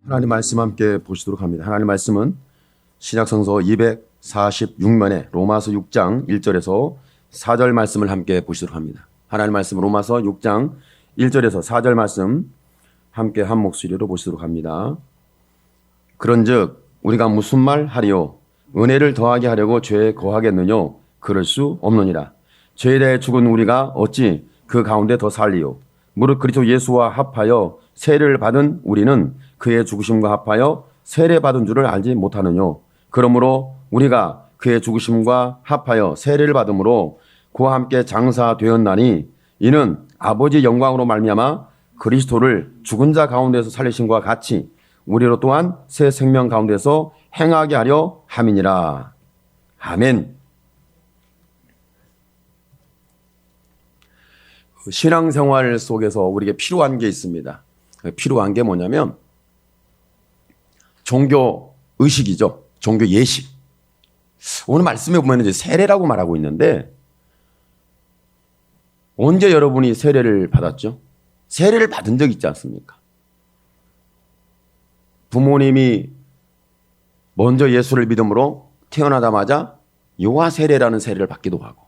하나님 말씀 함께 보시도록 합니다. 하나님 말씀은 신약성서 246면에 로마서 6장 1절에서 4절 말씀을 함께 보시도록 합니다. 하나님 말씀 로마서 6장 1절에서 4절 말씀 함께 한 목소리로 보시도록 합니다. 그런즉 우리가 무슨 말 하리요? 은혜를 더하게 하려고 죄에 거하겠느냐? 그럴 수 없느니라. 죄에 대해 죽은 우리가 어찌 그 가운데 더 살리요? 무릇 그리스도 예수와 합하여 세례를 받은 우리는 그의 죽으심과 합하여 세례받은 줄을 알지 못하느냐? 그러므로 우리가 그의 죽으심과 합하여 세례를 받음으로 그와 함께 장사되었나니 이는 아버지 영광으로 말미암아 그리스도를 죽은 자 가운데서 살리심과 같이 우리로 또한 새 생명 가운데서 행하게 하려 함이니라. 아멘. 신앙생활 속에서 우리에게 필요한 게 있습니다. 필요한 게 뭐냐면 종교 의식이죠. 종교 예식. 오늘 말씀에 보면 이제 세례라고 말하고 있는데 언제 여러분이 세례를 받았죠? 세례를 받은 적 있지 않습니까? 부모님이 먼저 예수를 믿음으로 태어나자마자 요한 세례라는 세례를 받기도 하고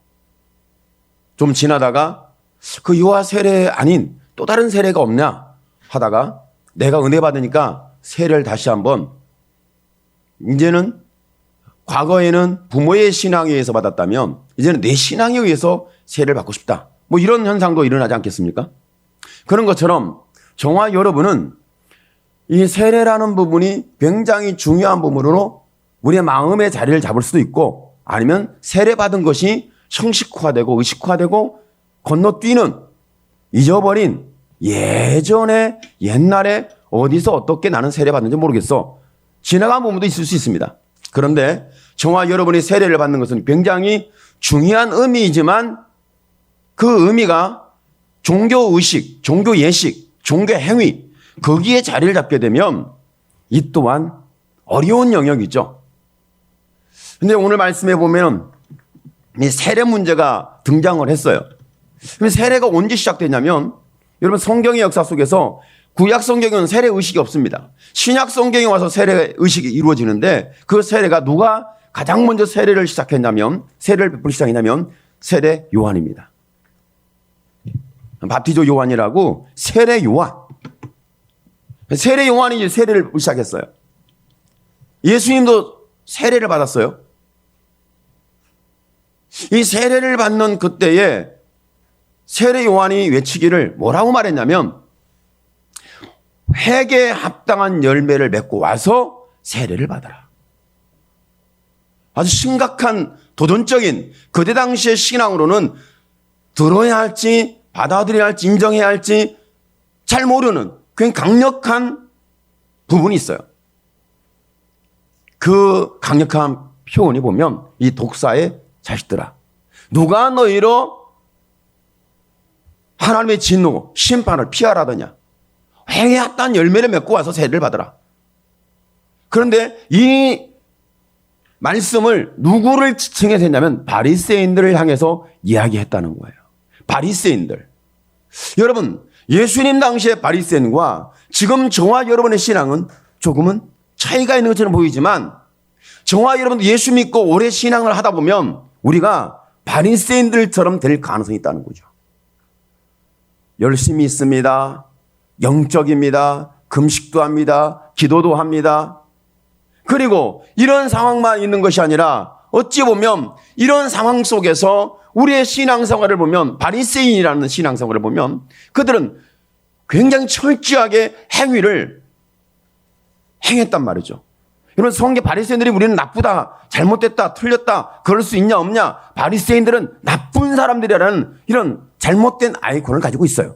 좀 지나다가 그 요한 세례 아닌 또 다른 세례가 없냐 하다가 내가 은혜 받으니까 세례를 다시 한번 이제는 과거에는 부모의 신앙에 의해서 받았다면 이제는 내 신앙에 의해서 세례를 받고 싶다. 뭐 이런 현상도 일어나지 않겠습니까? 그런 것처럼 저와 여러분은 이 세례라는 부분이 굉장히 중요한 부분으로 우리의 마음의 자리를 잡을 수도 있고 아니면 세례받은 것이 형식화되고 의식화되고 건너뛰는 잊어버린 예전에 옛날에 어디서 어떻게 나는 세례받는지 모르겠어. 지나간 부분도 있을 수 있습니다. 그런데 저와 여러분이 세례를 받는 것은 굉장히 중요한 의미이지만 그 의미가 종교 의식, 종교 예식, 종교 행위 거기에 자리를 잡게 되면 이 또한 어려운 영역이죠. 그런데 오늘 말씀해 보면 이 세례 문제가 등장을 했어요. 세례가 언제 시작되냐면 여러분 성경의 역사 속에서 구약 성경에는 세례 의식이 없습니다. 신약 성경에 와서 세례 의식이 이루어지는데 그 세례가 누가 가장 먼저 세례를 시작했냐면 세례를 베풀기 시작했냐면 세례 요한입니다. 바티조 요한이라고 세례 요한. 세례 요한이 이제 세례를 시작했어요. 예수님도 세례를 받았어요. 이 세례를 받는 그때에 세례 요한이 외치기를 뭐라고 말했냐면 회개에 합당한 열매를 맺고 와서 세례를 받아라. 아주 심각한 도전적인 그때 당시의 신앙으로는 들어야 할지 받아들여야 할지 인정해야 할지 잘 모르는 굉장히 강력한 부분이 있어요. 그 강력한 표현이 보면 이 독사의 자식들아 누가 너희로 하나님의 진노 심판을 피하라더냐. 회개에 합당한 열매를 맺고 와서 세례를 받으라. 그런데 이 말씀을 누구를 지칭해서 했냐면 바리새인들을 향해서 이야기했다는 거예요. 바리새인들. 여러분 예수님 당시의 바리새인과 지금 저와 여러분의 신앙은 조금은 차이가 있는 것처럼 보이지만 저와 여러분도 예수 믿고 오래 신앙을 하다 보면 우리가 바리새인들처럼 될 가능성이 있다는 거죠. 열심히 있습니다. 영적입니다. 금식도 합니다. 기도도 합니다. 그리고 이런 상황만 있는 것이 아니라 어찌 보면 이런 상황 속에서 우리의 신앙생활을 보면 바리새인이라는 신앙생활을 보면 그들은 굉장히 철저하게 행위를 행했단 말이죠. 여러분 성경 바리새인들이 우리는 나쁘다, 잘못됐다, 틀렸다 그럴 수 있냐 없냐 바리새인들은 나쁜 사람들이라는 이런 잘못된 아이콘을 가지고 있어요.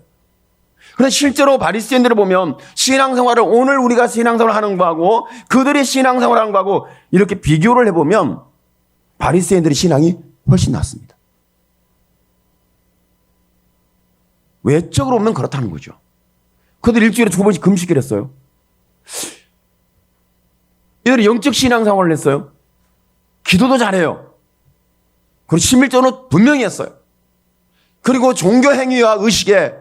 그런데 실제로 바리새인들을 보면 신앙생활을 오늘 우리가 신앙생활을 하는 거하고 그들의 신앙생활을 하는 거하고 이렇게 비교를 해보면 바리새인들의 신앙이 훨씬 낫습니다. 외적으로 보면 그렇다는 거죠. 그들 일주일에 2번씩 금식을 했어요. 이들이 영적 신앙생활을 했어요. 기도도 잘해요. 그리고 심일전은 분명히 했어요. 그리고 종교 행위와 의식에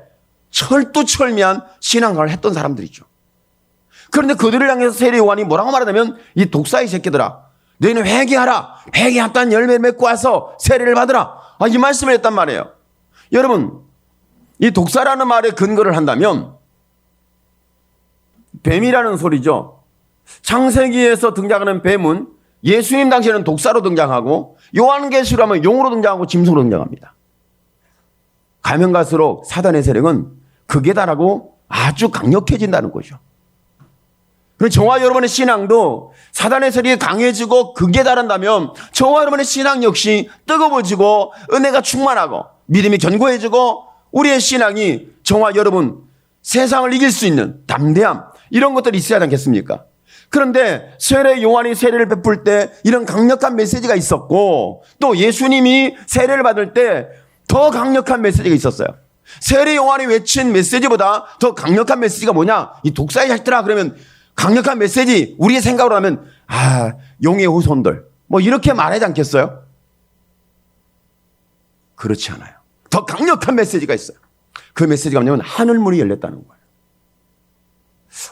철두철미한 신앙생활을 했던 사람들이죠. 그런데 그들을 향해서 세례 요한이 뭐라고 말하냐면 이 독사의 새끼들아, 너희는 회개하라. 회개합단 열매를 맺고 와서 세례를 받으라. 이 말씀을 했단 말이에요. 여러분, 이 독사라는 말에 근거를 한다면 뱀이라는 소리죠. 창세기에서 등장하는 뱀은 예수님 당시에는 독사로 등장하고 요한계시로 하면 용으로 등장하고 짐승으로 등장합니다. 가면 갈수록 사단의 세력은 극에 달하고 아주 강력해진다는 거죠. 그럼 저와 여러분의 신앙도 사단의 세력이 강해지고 극에 달한다면 저와 여러분의 신앙 역시 뜨거워지고 은혜가 충만하고 믿음이 견고해지고 우리의 신앙이 저와 여러분 세상을 이길 수 있는 담대함, 이런 것들이 있어야 하지 않겠습니까? 그런데 세례 요한이 세례를 베풀 때 이런 강력한 메시지가 있었고 또 예수님이 세례를 받을 때 더 강력한 메시지가 있었어요. 세례 요한이 외친 메시지보다 더 강력한 메시지가 뭐냐? 이 독사의 자식들아, 그러면 강력한 메시지 우리의 생각으로 하면 용의 후손들 뭐 이렇게 말하지 않겠어요? 그렇지 않아요. 더 강력한 메시지가 있어요. 그 메시지가 뭐냐면 하늘문이 열렸다는 거예요.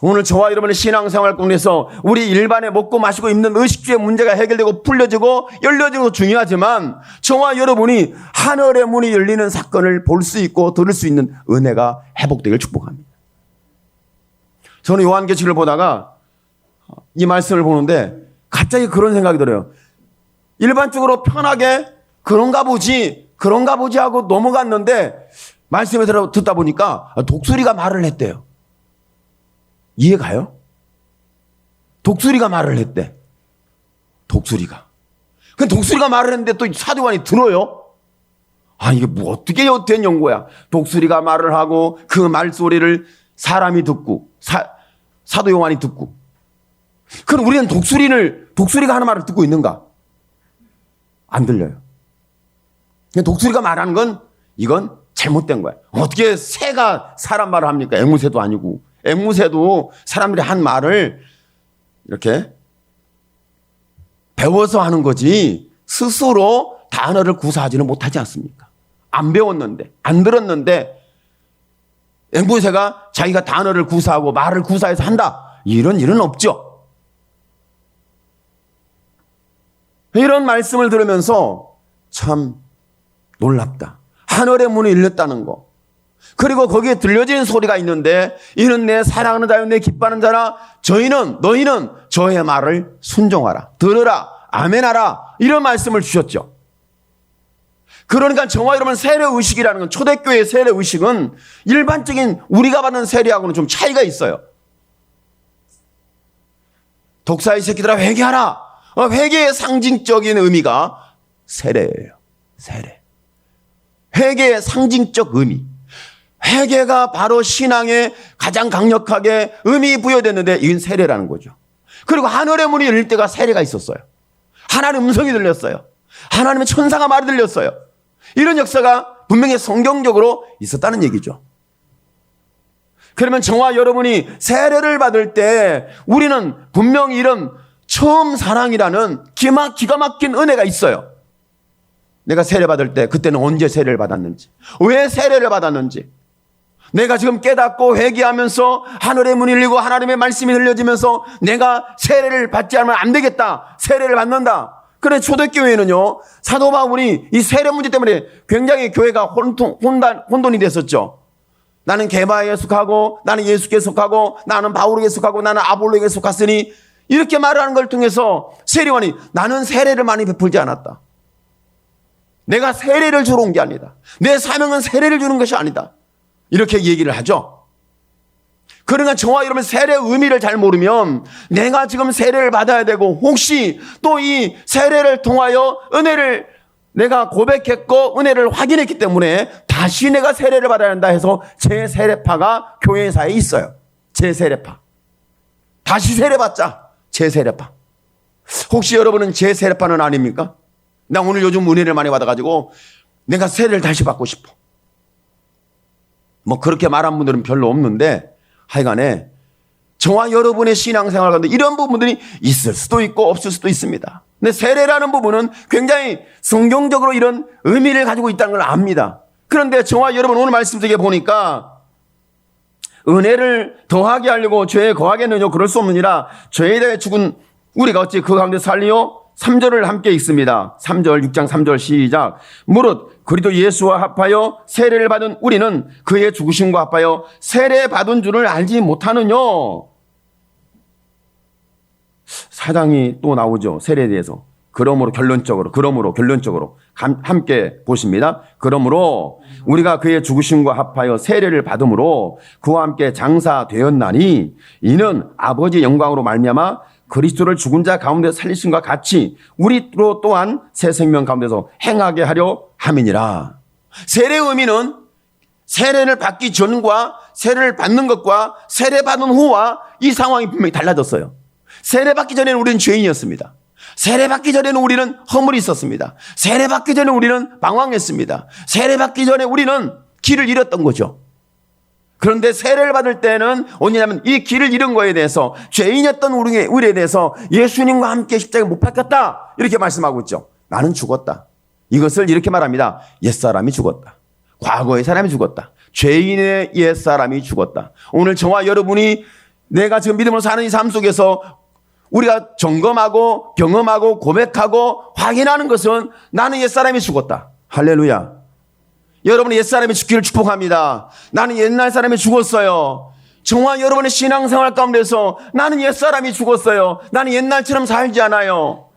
오늘 저와 여러분의 신앙생활 가운데서 우리 일반에 먹고 마시고 입는 의식주의 문제가 해결되고 풀려지고 열려지고 중요하지만 저와 여러분이 하늘의 문이 열리는 사건을 볼 수 있고 들을 수 있는 은혜가 회복되길 축복합니다. 저는 요한계시를 보다가 이 말씀을 보는데 갑자기 그런 생각이 들어요. 일반적으로 편하게 그런가 보지 하고 넘어갔는데 말씀을 듣다 보니까 독수리가 말을 했대요. 이해가요? 독수리가 말을 했대. 독수리가. 근데 독수리가 말을 했는데 또 사도요한이 들어요? 이게 뭐 어떻게 된 연고야. 독수리가 말을 하고 그 말소리를 사람이 듣고 사도요한이 듣고. 그럼 우리는 독수리가 하는 말을 듣고 있는가? 안 들려요. 독수리가 말하는 건 이건 잘못된 거야. 어떻게 새가 사람 말을 합니까? 앵무새도 아니고. 앵무새도 사람들이 한 말을 이렇게 배워서 하는 거지 스스로 단어를 구사하지는 못하지 않습니까? 안 배웠는데, 안 들었는데 앵무새가 자기가 단어를 구사하고 말을 구사해서 한다. 이런 일은 없죠. 이런 말씀을 들으면서 참 놀랍다. 하늘의 문이 열렸다는 거. 그리고 거기에 들려지는 소리가 있는데 이는 내 사랑하는 자요 내 기뻐하는 자라. 너희는 저의 말을 순종하라. 들으라. 아멘하라. 이런 말씀을 주셨죠. 그러니까 저와 여러분 세례의식이라는 건, 초대교회의 세례의식은 일반적인 우리가 받는 세례하고는 좀 차이가 있어요. 독사의 새끼들아 회개하라. 회개의 상징적인 의미가 세례예요. 세례. 회개의 상징적 의미. 회개가 바로 신앙에 가장 강력하게 의미 부여됐는데 이건 세례라는 거죠. 그리고 하늘의 문이 열릴 때가 세례가 있었어요. 하나님의 음성이 들렸어요. 하나님의 천사가 말이 들렸어요. 이런 역사가 분명히 성경적으로 있었다는 얘기죠. 그러면 저와 여러분이 세례를 받을 때 우리는 분명히 이런 처음 사랑이라는 기가 막힌 은혜가 있어요. 내가 세례 받을 때 그때는 언제 세례를 받았는지, 왜 세례를 받았는지, 내가 지금 깨닫고 회개하면서 하늘의 문이 열리고 하나님의 말씀이 들려지면서 내가 세례를 받지 않으면 안 되겠다. 세례를 받는다. 그래 초대교회는요, 사도 바울이 이 세례 문제 때문에 굉장히 교회가 혼돈이 됐었죠. 나는 게바에 속하고 나는 예수께 속하고 나는 바울에게 속하고 나는 아볼로에게 속했으니 이렇게 말하는 걸 통해서 세례요한이 나는 세례를 많이 베풀지 않았다. 내가 세례를 주러 온 게 아니다. 내 사명은 세례를 주는 것이 아니다. 이렇게 얘기를 하죠. 그러니까 저와 여러분 세례의 의미를 잘 모르면 내가 지금 세례를 받아야 되고 혹시 또 이 세례를 통하여 은혜를 내가 고백했고 은혜를 확인했기 때문에 다시 내가 세례를 받아야 한다 해서 제세례파가 교회사에 있어요. 제세례파. 다시 세례받자. 제세례파. 혹시 여러분은 제세례파는 아닙니까? 나 오늘 요즘 은혜를 많이 받아가지고 내가 세례를 다시 받고 싶어. 뭐 그렇게 말한 분들은 별로 없는데 하여간에 저와 여러분의 신앙생활 가운데 이런 부분들이 있을 수도 있고 없을 수도 있습니다. 근데 세례라는 부분은 굉장히 성경적으로 이런 의미를 가지고 있다는 걸 압니다. 그런데 저와 여러분 오늘 말씀 속에 보니까 은혜를 더하게 하려고 죄에 거하겠느냐? 그럴 수 없느니라. 죄에 대해 죽은 우리가 어찌 그 가운데 살리요? 3절을 함께 읽습니다. 3절, 6장 3절 시작. 무릇 그리스도 예수와 합하여 세례를 받은 우리는 그의 죽으심과 합하여 세례 받은 줄을 알지 못하느냐? 사장이 또 나오죠. 세례에 대해서. 그러므로 결론적으로 함께 보십니다. 그러므로 우리가 그의 죽으심과 합하여 세례를 받음으로 그와 함께 장사되었나니 이는 아버지의 영광으로 말미암아 그리스도를 죽은 자 가운데 살리심과 같이 우리로 또한 새 생명 가운데서 행하게 하려 함이니라. 세례의 의미는 세례를 받기 전과 세례를 받는 것과 세례 받은 후와 이 상황이 분명히 달라졌어요. 세례 받기 전에는 우리는 죄인이었습니다. 세례 받기 전에는 우리는 허물이 있었습니다. 세례 받기 전에 우리는 방황했습니다. 세례 받기 전에 우리는 길을 잃었던 거죠. 그런데 세례를 받을 때는 뭐냐면 이 길을 잃은 거에 대해서 죄인이었던 우리에 대해서 예수님과 함께 십자가에 못 박혔다 이렇게 말씀하고 있죠. 나는 죽었다. 이것을 이렇게 말합니다. 옛사람이 죽었다. 과거의 사람이 죽었다. 죄인의 옛사람이 죽었다. 오늘 저와 여러분이 내가 지금 믿음으로 사는 이 삶 속에서 우리가 점검하고 경험하고 고백하고 확인하는 것은 나는 옛사람이 죽었다. 할렐루야. 여러분의 옛사람이 죽기를 축복합니다. 나는 옛날 사람이 죽었어요. 저와 여러분의 신앙생활 가운데서 나는 옛사람이 죽었어요. 나는 옛날처럼 살지 않아요.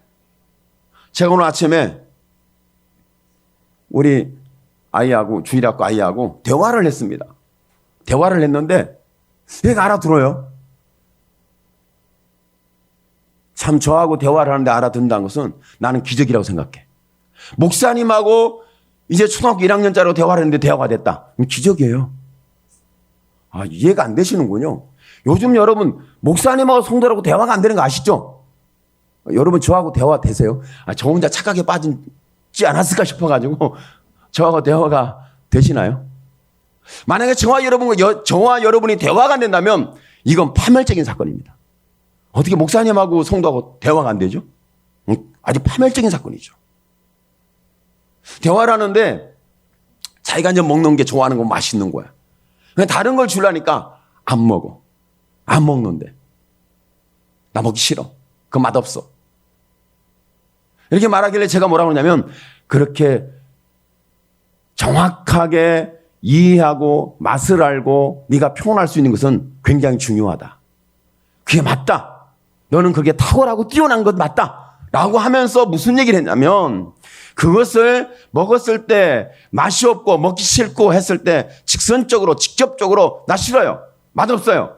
제가 오늘 아침에 우리 아이하고 주일학교 아이하고 대화를 했습니다. 대화를 했는데 얘가 알아들어요. 참 저하고 대화를 하는데 알아듣는다는 것은 나는 기적이라고 생각해. 목사님하고 이제 초등학교 1학년짜리로 대화를 했는데 대화가 됐다. 기적이에요. 아, 이해가 안 되시는군요. 요즘 여러분 목사님하고 성도라고 대화가 안 되는 거 아시죠? 여러분 저하고 대화 되세요? 아, 저 혼자 착각에 빠지지 않았을까 싶어가지고 저하고 대화가 되시나요? 만약에 저와 여러분이 대화가 안 된다면 이건 파멸적인 사건입니다. 어떻게 목사님하고 성도하고 대화가 안 되죠? 아주 파멸적인 사건이죠. 대화를 하는데 자기가 이제 먹는 게 좋아하는 거 맛있는 거야. 그냥 다른 걸 주려니까 안 먹어. 안 먹는데. 나 먹기 싫어. 그거 맛없어. 이렇게 말하길래 제가 뭐라고 하냐면 그렇게 정확하게 이해하고 맛을 알고 네가 표현할 수 있는 것은 굉장히 중요하다. 그게 맞다. 너는 그게 탁월하고 뛰어난 것 맞다. 라고 하면서 무슨 얘기를 했냐면 그것을 먹었을 때 맛이 없고 먹기 싫고 했을 때 직접적으로 나 싫어요. 맛없어요.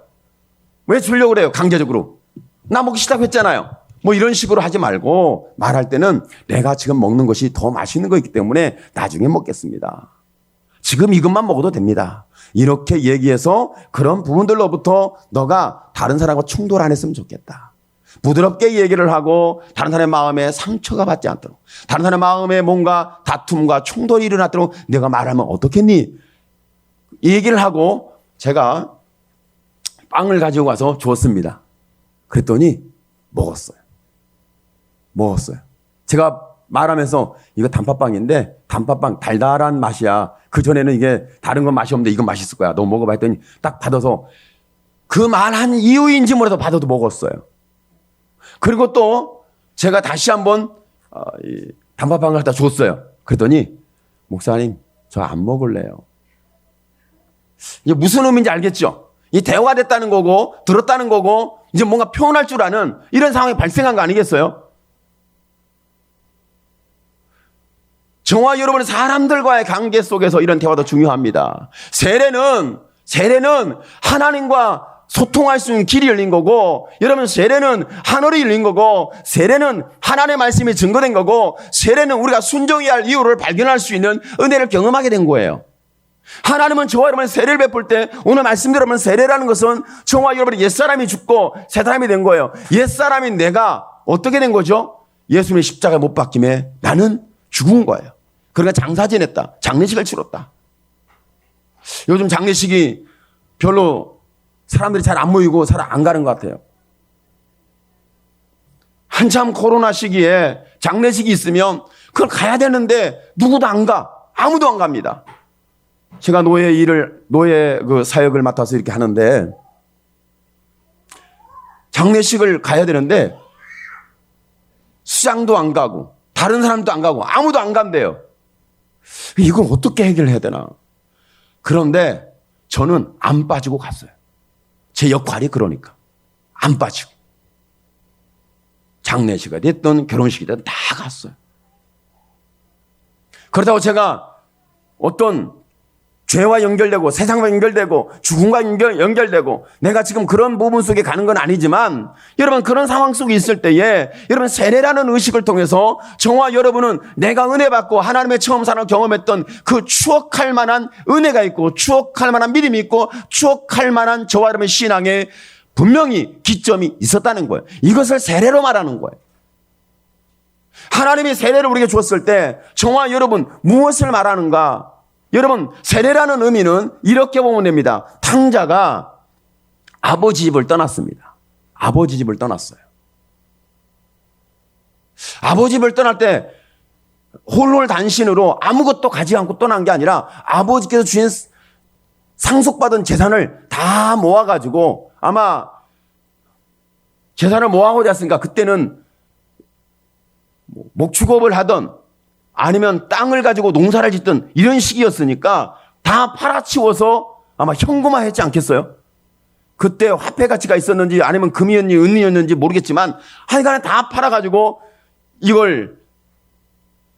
왜 주려고 그래요? 강제적으로. 나 먹기 싫다고 했잖아요. 뭐 이런 식으로 하지 말고 말할 때는 내가 지금 먹는 것이 더 맛있는 거있기 때문에 나중에 먹겠습니다. 지금 이것만 먹어도 됩니다. 이렇게 얘기해서 그런 부분들로부터 너가 다른 사람과 충돌 안 했으면 좋겠다. 부드럽게 얘기를 하고 다른 사람의 마음에 상처가 받지 않도록 다른 사람의 마음에 뭔가 다툼과 충돌이 일어났도록 내가 말하면 어떻겠니? 이 얘기를 하고 제가 빵을 가지고 가서 줬습니다. 그랬더니 먹었어요. 제가 말하면서 이거 단팥빵인데 단팥빵 달달한 맛이야. 그전에는 이게 다른 건 맛이 없는데 이건 맛있을 거야. 너 먹어봐 했더니 딱 받아서 그 말한 이유인지 몰라도 받아도 먹었어요. 그리고 또 제가 다시 한번 단팥빵을 갖다 줬어요. 그랬더니 목사님 저 안 먹을래요. 이게 무슨 의미인지 알겠죠? 이 대화됐다는 거고 들었다는 거고 이제 뭔가 표현할 줄 아는 이런 상황이 발생한 거 아니겠어요? 저와 여러분의 사람들과의 관계 속에서 이런 대화도 중요합니다. 세례는 하나님과 소통할 수 있는 길이 열린 거고, 여러분 세례는 하늘이 열린 거고, 세례는 하나님의 말씀이 증거된 거고, 세례는 우리가 순종해야 할 이유를 발견할 수 있는 은혜를 경험하게 된 거예요. 하나님은 저와 여러분의 세례를 베풀 때 오늘 말씀대로 하면 세례라는 것은 저와 여러분의 옛사람이 죽고 새 사람이 된 거예요. 옛사람인 내가 어떻게 된 거죠? 예수님의 십자가에 못 박힘에 나는 죽은 거예요. 그러니까 장사 지냈다. 장례식을 치렀다. 요즘 장례식이 별로 사람들이 잘 안 모이고 잘 안 가는 것 같아요. 한참 코로나 시기에 장례식이 있으면 그걸 가야 되는데 누구도 안 가. 아무도 안 갑니다. 제가 노예 그 사역을 맡아서 이렇게 하는데, 장례식을 가야 되는데, 수장도 안 가고, 다른 사람도 안 가고, 아무도 안 간대요. 이걸 어떻게 해결해야 되나. 그런데 저는 안 빠지고 갔어요. 제 역할이 그러니까. 안 빠지고. 장례식이 됐든 결혼식이 됐든 다 갔어요. 그렇다고 제가 어떤 죄와 연결되고 세상과 연결되고 죽음과 연결되고 내가 지금 그런 부분 속에 가는 건 아니지만, 여러분 그런 상황 속에 있을 때에 여러분 세례라는 의식을 통해서 저와 여러분은 내가 은혜 받고 하나님의 처음 사랑을 경험했던 그 추억할 만한 은혜가 있고 추억할 만한 믿음이 있고 추억할 만한 저와 여러분의 신앙에 분명히 기점이 있었다는 거예요. 이것을 세례로 말하는 거예요. 하나님이 세례를 우리에게 줬을 때 저와 여러분 무엇을 말하는가? 여러분 세례라는 의미는 이렇게 보면 됩니다. 탕자가 아버지 집을 떠났습니다. 아버지 집을 떠났어요. 아버지 집을 떠날 때 홀홀단신으로 아무것도 가지 않고 떠난 게 아니라 아버지께서 주신 상속받은 재산을 다 모아가지고, 아마 재산을 모아오지 않습니까? 그때는 목축업을 하던 아니면 땅을 가지고 농사를 짓던 이런 시기였으니까 다 팔아치워서 아마 현금화했지 않겠어요? 그때 화폐 가치가 있었는지 아니면 금이었는지 은이었는지 모르겠지만 하여간에 다 팔아가지고 이걸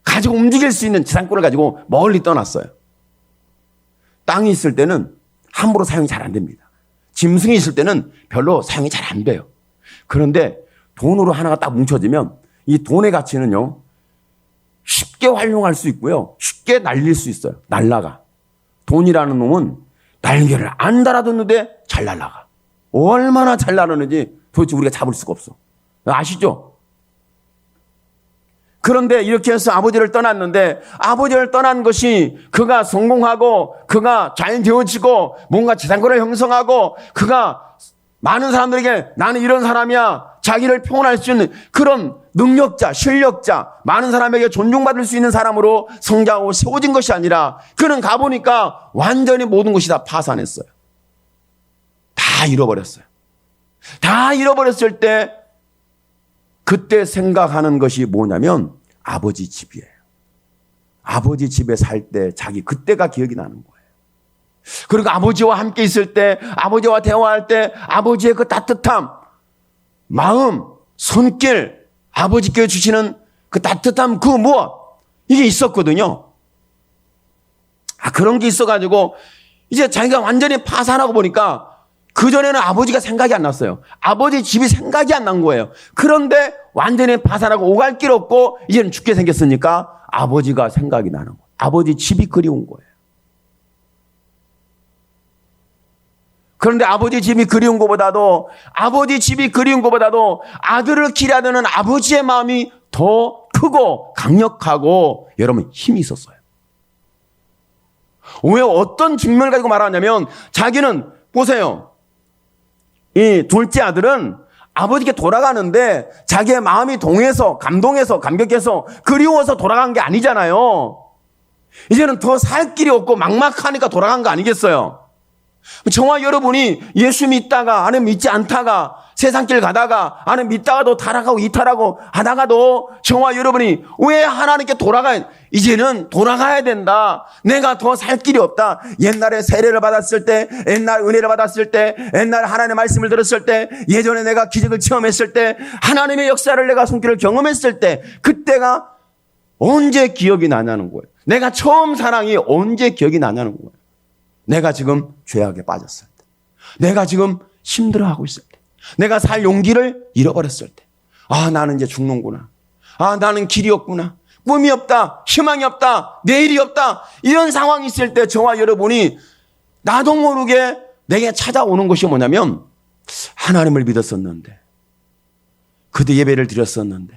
가지고 움직일 수 있는 재산권을 가지고 멀리 떠났어요. 땅이 있을 때는 함부로 사용이 잘 안 됩니다. 짐승이 있을 때는 별로 사용이 잘 안 돼요. 그런데 돈으로 하나가 딱 뭉쳐지면 이 돈의 가치는요, 쉽게 활용할 수 있고요, 쉽게 날릴 수 있어요. 날라가. 돈이라는 놈은 날개를 안 달아뒀는데 잘 날아가. 얼마나 잘 날아오는지 도대체 우리가 잡을 수가 없어. 아시죠? 그런데 이렇게 해서 아버지를 떠났는데, 아버지를 떠난 것이 그가 성공하고 그가 잘 되어지고 뭔가 재산권을 형성하고 그가 많은 사람들에게 나는 이런 사람이야 자기를 표현할 수 있는 그런 능력자, 실력자, 많은 사람에게 존중받을 수 있는 사람으로 성장하고 세워진 것이 아니라, 그는 가보니까 완전히 모든 것이 다 파산했어요. 다 잃어버렸어요. 다 잃어버렸을 때 그때 생각하는 것이 뭐냐면 아버지 집이에요. 아버지 집에 살 때 자기 그때가 기억이 나는 거예요. 그리고 아버지와 함께 있을 때, 아버지와 대화할 때 아버지의 그 따뜻함, 마음, 손길, 아버지께 주시는 그 따뜻함, 그 무엇, 이게 있었거든요. 그런 게 있어가지고 이제 자기가 완전히 파산하고 보니까 그전에는 아버지가 생각이 안 났어요. 아버지 집이 생각이 안 난 거예요. 그런데 완전히 파산하고 오갈 길 없고 이제는 죽게 생겼으니까 아버지가 생각이 나는 거예요. 아버지 집이 그리운 거예요. 그런데 아버지 집이 그리운 것보다도 아들을 기다리는 아버지의 마음이 더 크고 강력하고 여러분 힘이 있었어요. 왜 어떤 측면을 가지고 말하냐면, 자기는 보세요. 이 둘째 아들은 아버지께 돌아가는데 자기의 마음이 동해서 감동해서 감격해서 그리워서 돌아간 게 아니잖아요. 이제는 더 살 길이 없고 막막하니까 돌아간 거 아니겠어요? 저와 여러분이 예수 믿다가 아니면 믿지 않다가 세상길 가다가 아니면 믿다가도 타락하고 이탈하고 하다가도 저와 여러분이 왜 하나님께 이제는 돌아가야 된다. 내가 더 살 길이 없다. 옛날에 세례를 받았을 때, 옛날 은혜를 받았을 때, 옛날 하나님의 말씀을 들었을 때, 예전에 내가 기적을 체험했을 때, 하나님의 역사를 내가 손길을 경험했을 때, 그때가 언제 기억이 나냐는 거예요. 내가 처음 사랑이 언제 기억이 나냐는 거예요. 내가 지금 죄악에 빠졌을 때, 내가 지금 힘들어하고 있을 때, 내가 살 용기를 잃어버렸을 때, 나는 이제 죽는구나. 나는 길이 없구나. 꿈이 없다. 희망이 없다. 내일이 없다. 이런 상황이 있을 때 저와 여러분이 나도 모르게 내게 찾아오는 것이 뭐냐면, 하나님을 믿었었는데, 그때 예배를 드렸었는데,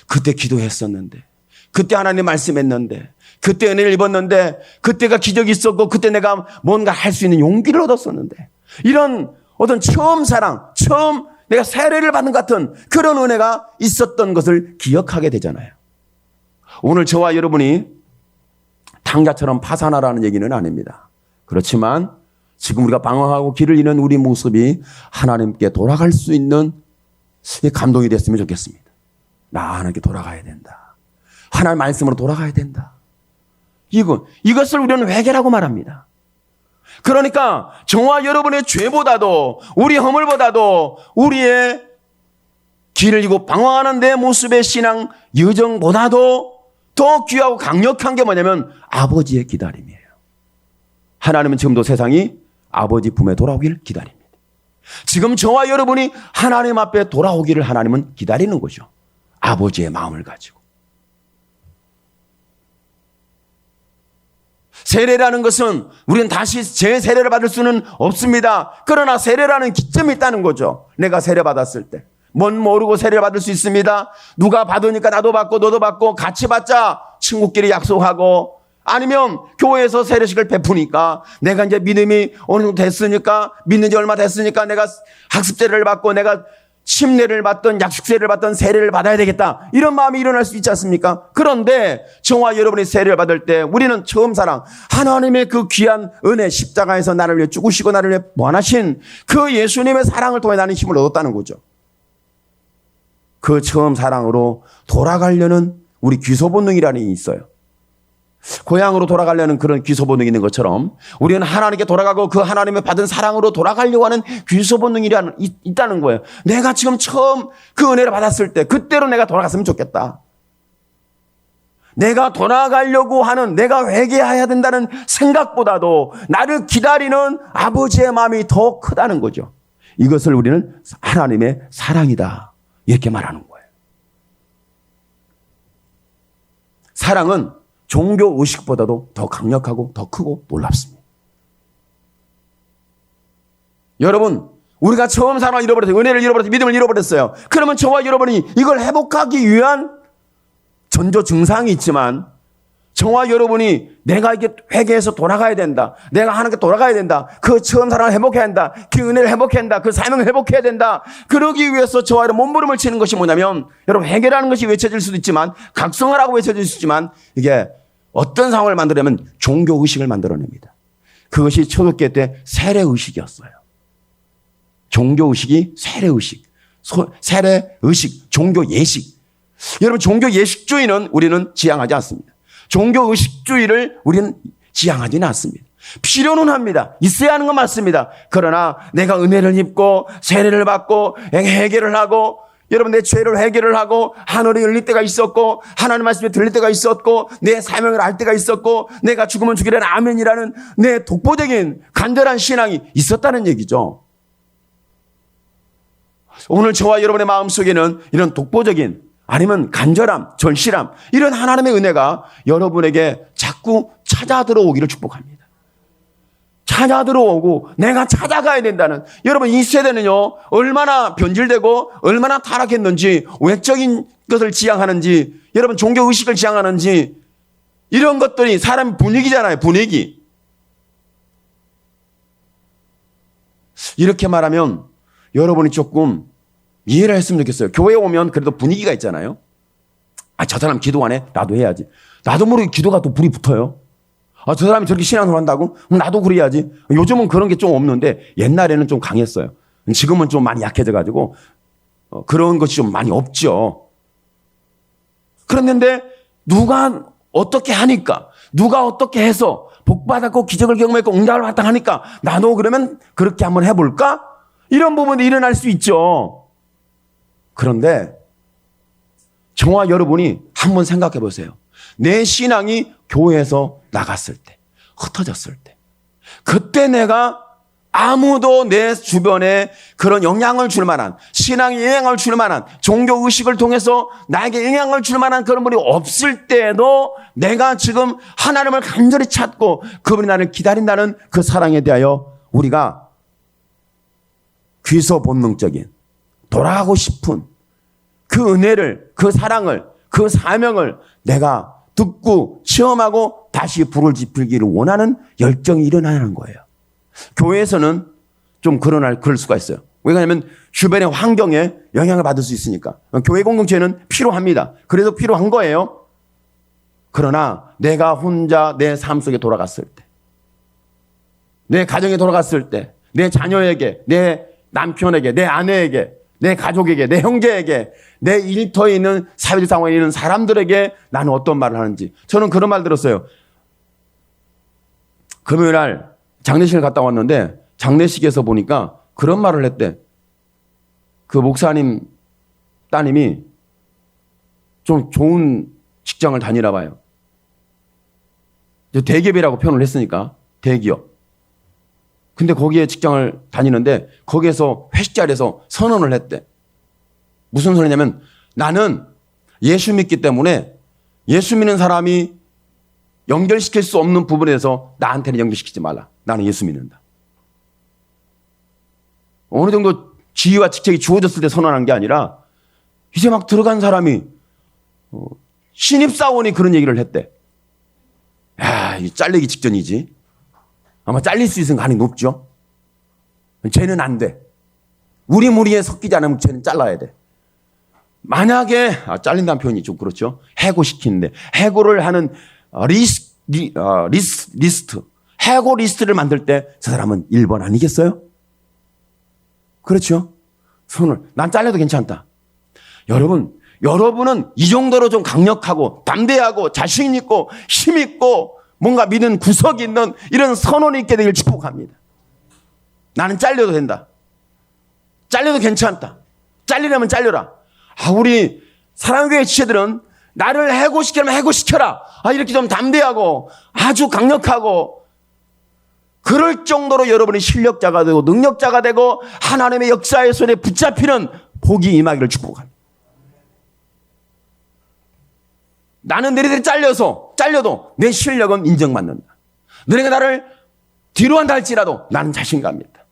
그때 기도했었는데, 그때 하나님 말씀했는데, 그때 은혜를 입었는데, 그때가 기적이 있었고, 그때 내가 뭔가 할 수 있는 용기를 얻었었는데, 이런 어떤 처음 사랑, 처음 내가 세례를 받는 같은 그런 은혜가 있었던 것을 기억하게 되잖아요. 오늘 저와 여러분이 탕자처럼 파산하라는 얘기는 아닙니다. 그렇지만 지금 우리가 방황하고 길을 잃는 우리 모습이 하나님께 돌아갈 수 있는 감동이 됐으면 좋겠습니다. 나 하나님께 돌아가야 된다. 하나님 말씀으로 돌아가야 된다. 이것을 우리는 회개라고 말합니다. 그러니까 저와 여러분의 죄보다도 우리 허물보다도 우리의 길을 잃고 방황하는 내 모습의 신앙 여정보다도 더 귀하고 강력한 게 뭐냐면 아버지의 기다림이에요. 하나님은 지금도 세상이 아버지 품에 돌아오기를 기다립니다. 지금 저와 여러분이 하나님 앞에 돌아오기를 하나님은 기다리는 거죠. 아버지의 마음을 가지고. 세례라는 것은 우리는 다시 재세례를 받을 수는 없습니다. 그러나 세례라는 기점이 있다는 거죠. 내가 세례 받았을 때. 뭔 모르고 세례를 받을 수 있습니다. 누가 받으니까 나도 받고 너도 받고 같이 받자 친구끼리 약속하고, 아니면 교회에서 세례식을 베푸니까 내가 이제 믿음이 어느 정도 됐으니까, 믿는 지 얼마 됐으니까 내가 학습세례를 받고 내가 침례를 받던 약식세례를 받던 세례를 받아야 되겠다, 이런 마음이 일어날 수 있지 않습니까? 그런데 저와 여러분이 세례를 받을 때 우리는 처음 사랑, 하나님의 그 귀한 은혜, 십자가에서 나를 위해 죽으시고 나를 위해 부활하신 그 예수님의 사랑을 통해 나는 힘을 얻었다는 거죠. 그 처음 사랑으로 돌아가려는 우리 귀소 본능이라는 게 있어요. 고향으로 돌아가려는 그런 귀소 본능이 있는 것처럼 우리는 하나님께 돌아가고 그 하나님의 받은 사랑으로 돌아가려고 하는 귀소 본능이 있다는 거예요. 내가 지금 처음 그 은혜를 받았을 때 그때로 내가 돌아갔으면 좋겠다. 내가 돌아가려고 하는, 내가 회개해야 된다는 생각보다도 나를 기다리는 아버지의 마음이 더 크다는 거죠. 이것을 우리는 하나님의 사랑이다, 이렇게 말하는 거예요. 사랑은 종교 의식보다도 더 강력하고 더 크고 놀랍습니다. 여러분, 우리가 처음 사랑을 잃어버렸어요. 은혜를 잃어버렸어요. 믿음을 잃어버렸어요. 그러면 저와 여러분이 이걸 회복하기 위한 전조 증상이 있지만, 저와 여러분이 내가 이게 회개해서 돌아가야 된다, 내가 하나님께 돌아가야 된다, 그 처음 사랑을 회복해야 한다, 그 은혜를 회복해야 한다, 그 사명을 회복해야 된다, 그러기 위해서 저와 여러분 몸부림을 치는 것이 뭐냐면, 여러분 회개라는 것이 외쳐질 수도 있지만 각성하라고 외쳐질 수 있지만, 이게 어떤 상황을 만들려면 종교의식을 만들어냅니다. 그것이 초대교회 때 세례의식이었어요. 종교의식이 세례의식, 세례의식, 종교예식. 여러분, 종교예식주의는 우리는 지향하지 않습니다. 종교의식주의를 우리는 지향하지는 않습니다. 필요는 합니다. 있어야 하는 건 맞습니다. 그러나 내가 은혜를 입고 세례를 받고 회개를 하고, 여러분 내 죄를 회개를 하고 하늘이 열릴 때가 있었고 하나님 말씀에 들릴 때가 있었고 내 사명을 알 때가 있었고 내가 죽으면 죽이라는 아멘이라는 내 독보적인 간절한 신앙이 있었다는 얘기죠. 오늘 저와 여러분의 마음속에는 이런 독보적인, 아니면 간절함, 절실함, 이런 하나님의 은혜가 여러분에게 자꾸 찾아 들어오기를 축복합니다. 찾아 들어오고 내가 찾아가야 된다는, 여러분 이 세대는요 얼마나 변질되고 얼마나 타락했는지, 외적인 것을 지향하는지, 여러분 종교의식을 지향하는지, 이런 것들이 사람 분위기잖아요. 분위기. 이렇게 말하면 여러분이 조금 이해를 했으면 좋겠어요. 교회에 오면 그래도 분위기가 있잖아요. 저 사람 기도 안 해? 나도 해야지. 나도 모르게 기도가 또 불이 붙어요. 저 사람이 저렇게 신앙을 한다고? 나도 그래야지. 요즘은 그런 게 좀 없는데 옛날에는 좀 강했어요. 지금은 좀 많이 약해져가지고 그런 것이 좀 많이 없죠. 그랬는데 누가 어떻게 하니까, 누가 어떻게 해서 복받았고 기적을 경험했고 응답을 받다 하니까 나도 그러면 그렇게 한번 해볼까? 이런 부분이 일어날 수 있죠. 그런데 저와 여러분이 한번 생각해 보세요. 내 신앙이 교회에서 나갔을 때, 흩어졌을 때, 그때 내가 아무도 내 주변에 그런 영향을 줄 만한, 신앙에 영향을 줄 만한, 종교의식을 통해서 나에게 영향을 줄 만한 그런 분이 없을 때에도 내가 지금 하나님을 간절히 찾고 그분이 나를 기다린다는 그 사랑에 대하여 우리가 귀소 본능적인, 돌아가고 싶은 그 은혜를, 그 사랑을, 그 사명을 내가 듣고 체험하고 다시 불을 지피기를 원하는 열정이 일어나는 거예요. 교회에서는 좀 그럴 수가 있어요. 왜냐하면 주변의 환경에 영향을 받을 수 있으니까. 교회 공동체는 필요합니다. 그래서 필요한 거예요. 그러나 내가 혼자 내 삶 속에 돌아갔을 때, 내 가정에 돌아갔을 때, 내 자녀에게, 내 남편에게, 내 아내에게, 내 가족에게, 내 형제에게, 내 일터에 있는 사회적 상황에 있는 사람들에게 나는 어떤 말을 하는지. 저는 그런 말 들었어요. 금요일 날 장례식을 갔다 왔는데 장례식에서 보니까 그런 말을 했대. 그 목사님 따님이 좀 좋은 직장을 다니나 봐요. 대기업이라고 표현을 했으니까 대기업. 근데 거기에 직장을 다니는데 거기에서 회식 자리에서 선언을 했대. 무슨 소리냐면 나는 예수 믿기 때문에 예수 믿는 사람이 연결시킬 수 없는 부분에서 나한테는 연결시키지 말라. 나는 예수 믿는다. 어느 정도 지위와 직책이 주어졌을 때 선언한 게 아니라 이제 막 들어간 사람이 신입사원이 그런 얘기를 했대. 야, 이 잘리기 직전이지. 아마 잘릴 수 있는 가능성이 높죠. 쟤는 안 돼. 우리 무리에 섞이지 않으면 쟤는 잘라야 돼. 만약에 잘린다는 표현이 좀 그렇죠. 해고시키는데 해고를 하는 리스트 해고 리스트를 만들 때 저 사람은 1번 아니겠어요? 그렇죠. 손을 난 잘려도 괜찮다. 여러분은 이 정도로 좀 강력하고 담대하고 자신 있고 힘 있고 뭔가 믿는 구석이 있는 이런 선언이 있게 되길 축복합니다. 나는 잘려도 된다. 잘려도 괜찮다. 잘리려면 잘려라. 우리 사랑교회 지체들은 나를 해고시키려면 해고시켜라. 이렇게 좀 담대하고 아주 강력하고 그럴 정도로 여러분이 실력자가 되고 능력자가 되고 하나님의 역사의 손에 붙잡히는 복이 임하기를 축복합니다. 나는 너희들이 잘려도 내 실력은 인정받는다. 너희가 나를 뒤로 한다 할지라도 나는 자신감 있다.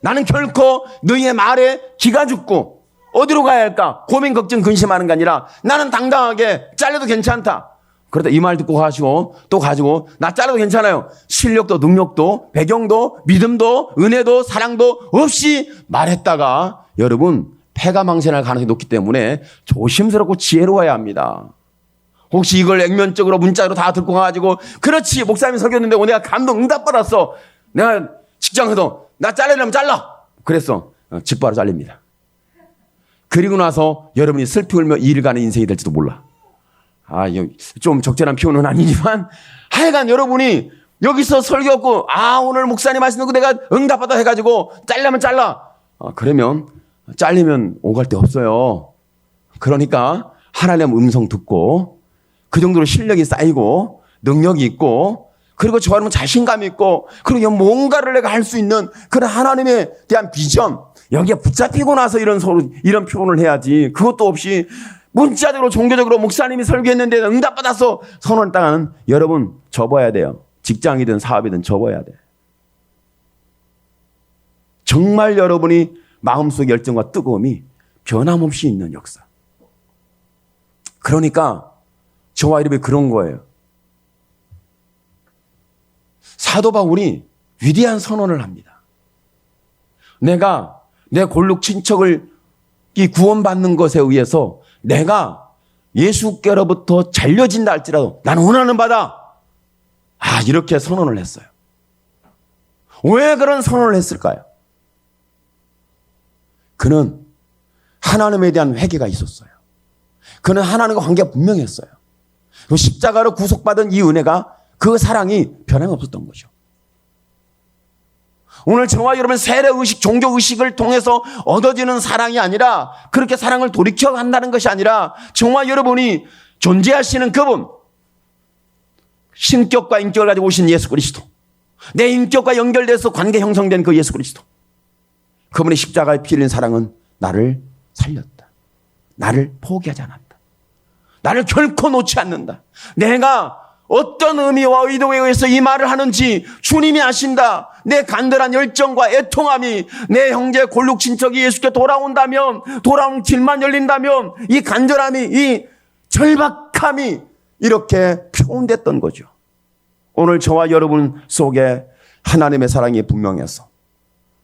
나는 결코 너희의 말에 기가 죽고 어디로 가야 할까 고민 걱정 근심하는 게 아니라 나는 당당하게 잘려도 괜찮다. 그러다 이 말 듣고 가시고 또 가지고 나 잘려도 괜찮아요. 실력도 능력도 배경도 믿음도 은혜도 사랑도 없이 말했다가 여러분 패가망신할 가능성이 높기 때문에 조심스럽고 지혜로워야 합니다. 혹시 이걸 액면적으로 문자로 다 듣고 가가지고 그렇지 목사님이 설교했는데 오늘 내가 감동 응답받았어. 내가 직장에서 나 잘리려면 잘라. 그랬어. 직바로 잘립니다. 그리고 나서 여러분이 슬피 울며 이를 가는 인생이 될지도 몰라. 좀 적절한 표현은 아니지만 하여간 여러분이 여기서 설교했고 오늘 목사님 하시는 거 내가 응답받아 해가지고 잘려면 잘라. 그러면 잘리면 오갈 데 없어요. 그러니까 하나님 음성 듣고 그 정도로 실력이 쌓이고 능력이 있고 그리고 저 사람은 자신감이 있고 그리고 뭔가를 내가 할 수 있는 그런 하나님에 대한 비전 여기에 붙잡히고 나서 이런 표현을 해야지. 그것도 없이 문자적으로 종교적으로 목사님이 설교했는데 응답받아서 선언했다가는 여러분 접어야 돼요. 직장이든 사업이든 접어야 돼. 정말 여러분이 마음속 열정과 뜨거움이 변함없이 있는 역사. 그러니까 저와 여러분이 그런 거예요. 사도 바울이 위대한 선언을 합니다. 내가 내 골록 친척을 구원받는 것에 의해서 내가 예수께로부터 잘려진다 할지라도 나는 원하는 바다. 이렇게 선언을 했어요. 왜 그런 선언을 했을까요? 그는 하나님에 대한 회개가 있었어요. 그는 하나님과 관계가 분명했어요. 십자가로 구속받은 이 은혜가 그 사랑이 변함없었던 거죠. 오늘 저와 여러분 세례의식, 종교의식을 통해서 얻어지는 사랑이 아니라 그렇게 사랑을 돌이켜 간다는 것이 아니라 저와 여러분이 존재하시는 그분 신격과 인격을 가지고 오신 예수 그리스도 내 인격과 연결돼서 관계 형성된 그 예수 그리스도 그분의 십자가에 피 흘린 사랑은 나를 살렸다. 나를 포기하지 않았다. 나를 결코 놓지 않는다. 내가 어떤 의미와 의도에 의해서 이 말을 하는지 주님이 아신다. 내 간절한 열정과 애통함이 내 형제 골록 친척이 예수께 돌아온다면 돌아온 길만 열린다면 이 간절함이 이 절박함이 이렇게 표현됐던 거죠. 오늘 저와 여러분 속에 하나님의 사랑이 분명해서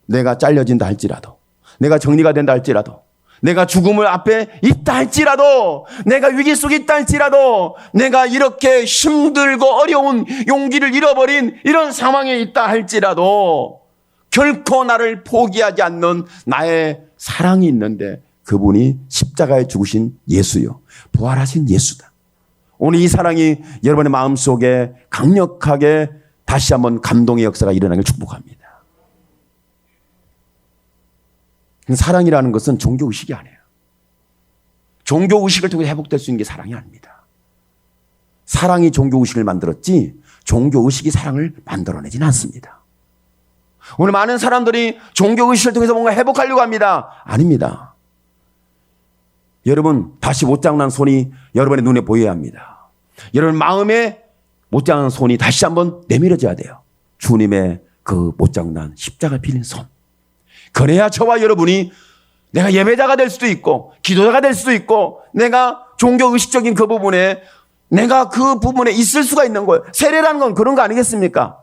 내가 잘려진다 할지라도 내가 정리가 된다 할지라도 내가 죽음을 앞에 있다 할지라도, 내가 위기 속에 있다 할지라도, 내가 이렇게 힘들고 어려운 용기를 잃어버린 이런 상황에 있다 할지라도 결코 나를 포기하지 않는 나의 사랑이 있는데 그분이 십자가에 죽으신 예수요. 부활하신 예수다. 오늘 이 사랑이 여러분의 마음속에 강력하게 다시 한번 감동의 역사가 일어나길 축복합니다. 사랑이라는 것은 종교의식이 아니에요. 종교의식을 통해 회복될 수 있는 게 사랑이 아닙니다. 사랑이 종교의식을 만들었지 종교의식이 사랑을 만들어내지는 않습니다. 오늘 많은 사람들이 종교의식을 통해서 뭔가 회복하려고 합니다. 아닙니다. 여러분, 다시 못장난 손이 여러분의 눈에 보여야 합니다. 여러분 마음에 못장난 손이 다시 한번 내밀어져야 돼요. 주님의 그 못장난 십자가 빌린 손. 그래야 저와 여러분이 내가 예배자가 될 수도 있고 기도자가 될 수도 있고 내가 종교의식적인 그 부분에 내가 그 부분에 있을 수가 있는 거예요. 세례라는 건 그런 거 아니겠습니까?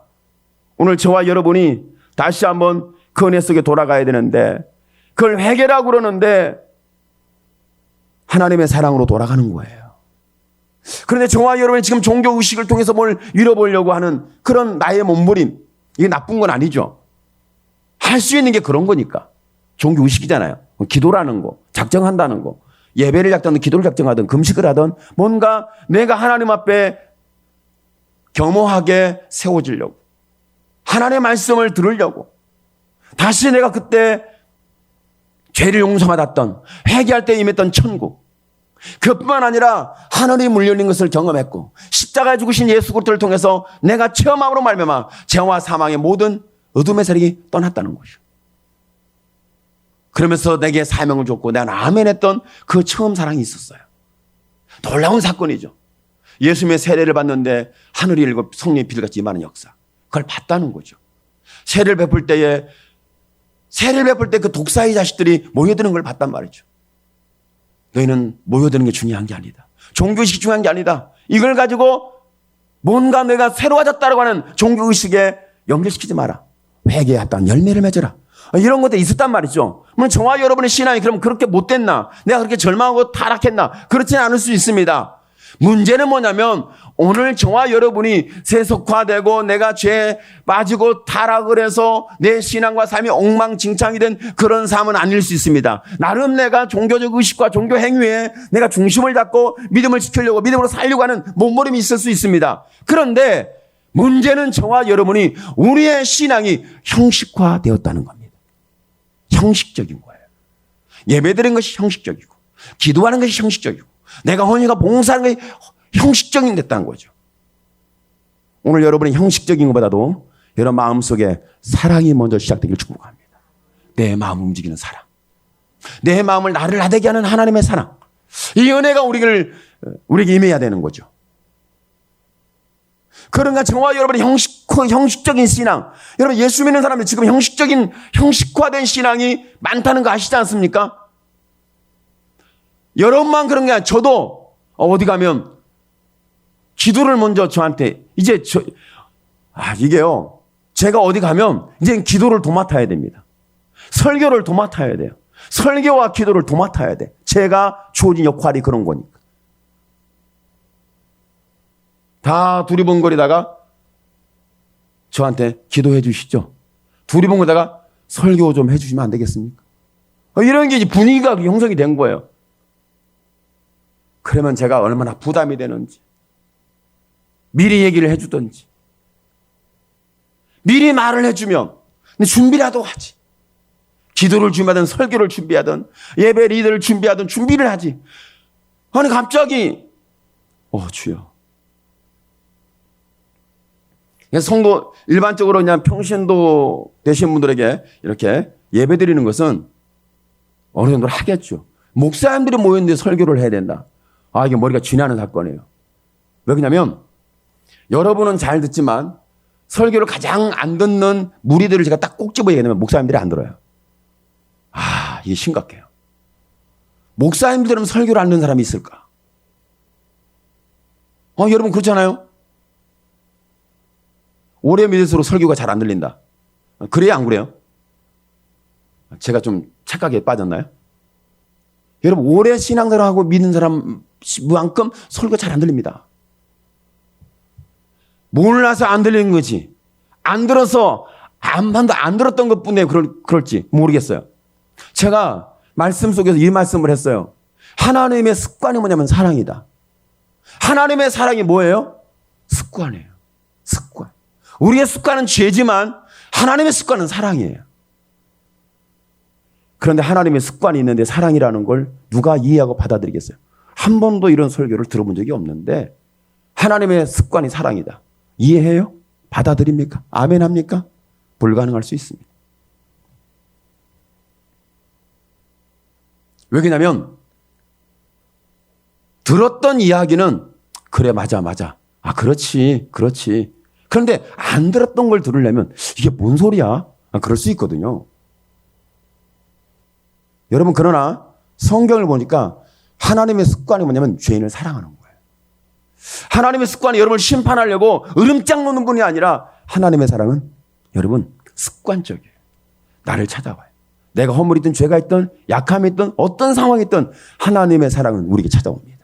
오늘 저와 여러분이 다시 한번 그 은혜 속에 돌아가야 되는데 그걸 회개라고 그러는데 하나님의 사랑으로 돌아가는 거예요. 그런데 저와 여러분이 지금 종교의식을 통해서 뭘 잃어보려고 하는 그런 나의 몸부림, 이게 나쁜 건 아니죠. 할 수 있는 게 그런 거니까. 종교의식이잖아요. 기도라는 거, 작정한다는 거. 예배를 작정하든 기도를 작정하든 금식을 하든 뭔가 내가 하나님 앞에 겸허하게 세워지려고. 하나님의 말씀을 들으려고. 다시 내가 그때 죄를 용서받았던 회개할 때 임했던 천국. 그뿐만 아니라 하늘이 물려있는 것을 경험했고 십자가에 죽으신 예수 그리스도를 통해서 내가 체험함으로 말미암아 죄와 사망의 모든 어둠의 세력이 떠났다는 것이죠. 그러면서 내게 사명을 줬고 내가 아멘했던 그 처음 사랑이 있었어요. 놀라운 사건이죠. 예수님의 세례를 받는데 하늘이 열고 성령의 비둘기같이 임하는 역사. 그걸 봤다는 거죠. 세례를 베풀 때 그 독사의 자식들이 모여드는 걸 봤단 말이죠. 너희는 모여드는 게 중요한 게 아니다. 종교의식이 중요한 게 아니다. 이걸 가지고 뭔가 내가 새로워졌다고 하는 종교의식에 연결시키지 마라. 회개에 합당한 열매를 맺어라. 이런 것들이 있었단 말이죠. 물론 저와 여러분의 신앙이 그럼 그렇게 못됐나? 내가 그렇게 절망하고 타락했나? 그렇지는 않을 수 있습니다. 문제는 뭐냐면 오늘 저와 여러분이 세속화되고 내가 죄에 빠지고 타락을 해서 내 신앙과 삶이 엉망진창이 된 그런 삶은 아닐 수 있습니다. 나름 내가 종교적 의식과 종교 행위에 내가 중심을 잡고 믿음을 지키려고 믿음으로 살려고 하는 몸부림이 있을 수 있습니다. 그런데 문제는 저와 여러분이 우리의 신앙이 형식화되었다는 겁니다. 형식적인 거예요. 예배드리는 것이 형식적이고 기도하는 것이 형식적이고 내가 헌신과 봉사하는 것이 형식적인 됐다는 거죠. 오늘 여러분의 형식적인 것보다도 여러분 마음속에 사랑이 먼저 시작되기를 축복합니다. 내 마음 움직이는 사랑. 내 마음을 나를 나대게 하는 하나님의 사랑. 이 은혜가 우리에게 임해야 되는 거죠. 그러니까 저와 여러분의 형식적인 신앙. 여러분 예수 믿는 사람들 지금 형식화된 신앙이 많다는 거 아시지 않습니까? 여러분만 그런 게 아니라 저도 어디 가면 기도를 먼저 저한테 이게요. 제가 어디 가면 이제 기도를 도맡아야 됩니다. 설교를 도맡아야 돼요. 설교와 기도를 도맡아야 돼. 제가 주어진 역할이 그런 거니까. 다 두리번거리다가 저한테 기도해 주시죠. 두리번거리다가 설교 좀 해 주시면 안 되겠습니까? 이런 게 이제 분위기가 형성이 된 거예요. 그러면 제가 얼마나 부담이 되는지 미리 얘기를 해주든지 미리 말을 해주면 준비라도 하지. 기도를 준비하든 설교를 준비하든 예배 리더를 준비하든 준비를 하지. 아니 갑자기 주여. 성도 일반적으로 그냥 평신도 되신 분들에게 이렇게 예배 드리는 것은 어느 정도 하겠죠. 목사님들이 모였는데 설교를 해야 된다. 이게 머리가 쥐나는 사건이에요. 왜 그러냐면 여러분은 잘 듣지만 설교를 가장 안 듣는 무리들을 제가 딱 꼭 집어 얘기하면 목사님들이 안 들어요. 이게 심각해요. 목사님들 들으면 설교를 안 듣는 사람이 있을까? 여러분 그렇잖아요. 오래 믿을수록 설교가 잘 안 들린다. 그래요, 안 그래요? 제가 좀 착각에 빠졌나요? 여러분, 오래 신앙생활하고 믿는 사람만큼 설교 잘 안 들립니다. 몰라서 안 들리는 거지. 안 들어서 안 들었던 것 뿐에 그럴지 모르겠어요. 제가 말씀 속에서 이 말씀을 했어요. 하나님의 습관이 뭐냐면 사랑이다. 하나님의 사랑이 뭐예요? 습관이에요. 습관. 우리의 습관은 죄지만 하나님의 습관은 사랑이에요. 그런데 하나님의 습관이 있는데 사랑이라는 걸 누가 이해하고 받아들이겠어요? 한 번도 이런 설교를 들어본 적이 없는데 하나님의 습관이 사랑이다. 이해해요? 받아들입니까? 아멘 합니까? 불가능할 수 있습니다. 왜 그러냐면 들었던 이야기는 그래 맞아. 아 그렇지. 그런데 안 들었던 걸 들으려면 이게 뭔 소리야? 그럴 수 있거든요. 여러분 그러나 성경을 보니까 하나님의 습관이 뭐냐면 죄인을 사랑하는 거예요. 하나님의 습관이 여러분을 심판하려고 으름장 놓는 분이 아니라 하나님의 사랑은 여러분 습관적이에요. 나를 찾아와요. 내가 허물이 있든 죄가 있든 약함이 있든 어떤 상황이 있든 하나님의 사랑은 우리에게 찾아옵니다.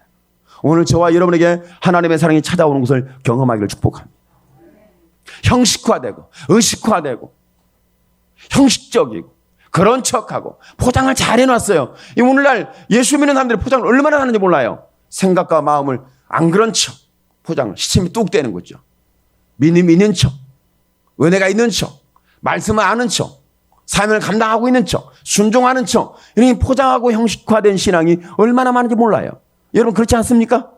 오늘 저와 여러분에게 하나님의 사랑이 찾아오는 것을 경험하기를 축복합니다. 형식화되고 의식화되고 형식적이고 그런 척하고 포장을 잘 해놨어요. 오늘날 예수 믿는 사람들이 포장을 얼마나 하는지 몰라요. 생각과 마음을 안 그런 척 포장을 시침이 뚝 떼는 거죠. 믿음이 있는 척, 은혜가 있는 척, 말씀을 아는 척, 사명을 감당하고 있는 척, 순종하는 척, 이렇게 포장하고 형식화된 신앙이 얼마나 많은지 몰라요. 여러분 그렇지 않습니까?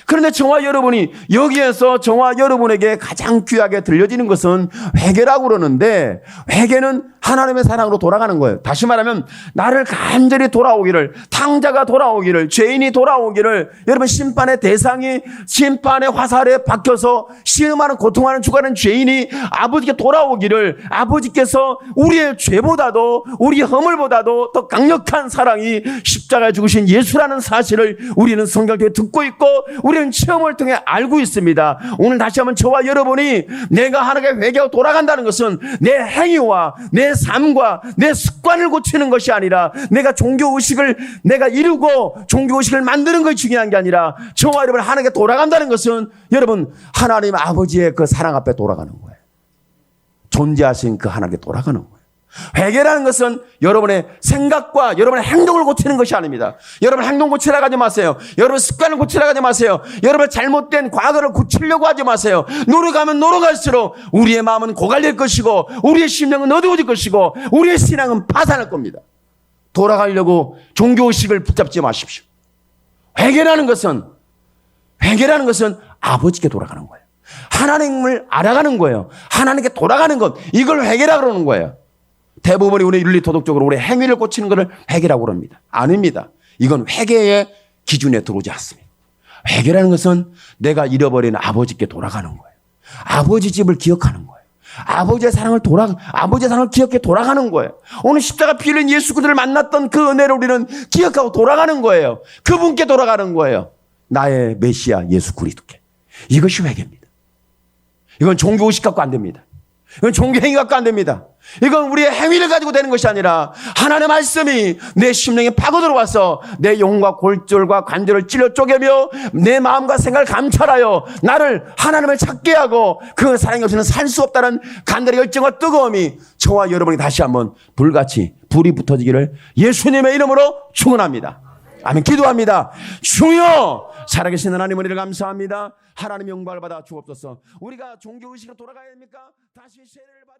그런데 저와 여러분이 여기에서 저와 여러분에게 가장 귀하게 들려지는 것은 회개라고 그러는데 회개는 하나님의 사랑으로 돌아가는 거예요. 다시 말하면 나를 간절히 돌아오기를, 탕자가 돌아오기를, 죄인이 돌아오기를, 여러분 심판의 대상이 심판의 화살에 박혀서 시험하는 고통하는 죽어가는 죄인이 아버지께 돌아오기를, 아버지께서 우리의 죄보다도 우리 허물보다도 더 강력한 사랑이 십자가에 죽으신 예수라는 사실을 우리는 성경 통해 듣고 있고 우리는 체험을 통해 알고 있습니다. 오늘 다시 한번 저와 여러분이 내가 하나님께 회개하고 돌아간다는 것은 내 행위와 내 삶과 내 습관을 고치는 것이 아니라 내가 종교의식을 내가 이루고 종교의식을 만드는 것이 중요한 게 아니라 저와 여러분 하나님께 돌아간다는 것은 여러분 하나님 아버지의 그 사랑 앞에 돌아가는 거예요. 존재하신 그 하나님께 돌아가는 거예요. 회개라는 것은 여러분의 생각과 여러분의 행동을 고치는 것이 아닙니다. 여러분 행동 고치려고 하지 마세요. 여러분 습관을 고치려고 하지 마세요. 여러분 잘못된 과거를 고치려고 하지 마세요. 노력하면 노력할수록 우리의 마음은 고갈릴 것이고 우리의 심령은 어두워질 것이고 우리의 신앙은 파산할 겁니다. 돌아가려고 종교의식을 붙잡지 마십시오. 회개라는 것은 아버지께 돌아가는 거예요. 하나님을 알아가는 거예요. 하나님께 돌아가는 것, 이걸 회개라고 그러는 거예요. 대부분이 우리 윤리도덕적으로 우리 행위를 고치는 것을 회개라고 합니다. 아닙니다. 이건 회개의 기준에 들어오지 않습니다. 회개라는 것은 내가 잃어버린 아버지께 돌아가는 거예요. 아버지 집을 기억하는 거예요. 아버지의 사랑을 기억해 돌아가는 거예요. 오늘 십자가 피 흘린 예수 그리스도를 만났던 그 은혜를 우리는 기억하고 돌아가는 거예요. 그분께 돌아가는 거예요. 나의 메시아 예수 그리스도께. 이것이 회개입니다. 이건 종교의식 갖고 안 됩니다. 이건 종교행위 갖고 안 됩니다. 이건 우리의 행위를 가지고 되는 것이 아니라 하나님의 말씀이 내 심령에 파고 들어와서 내 영과 골절과 관절을 찔러 쪼개며 내 마음과 생각을 감찰하여 나를 하나님을 찾게 하고 그 사랑이 없이는 살 수 없다는 간절의 열정과 뜨거움이 저와 여러분이 다시 한번 불같이 불이 붙어지기를 예수님의 이름으로 축원합니다. 아멘. 기도합니다. 주여 살아계신 하나님 은혜를 감사합니다. 하나님 영광을 받아 주옵소서. 우리가 종교의식으로 돌아가야 합니까? 다시 세례를 받아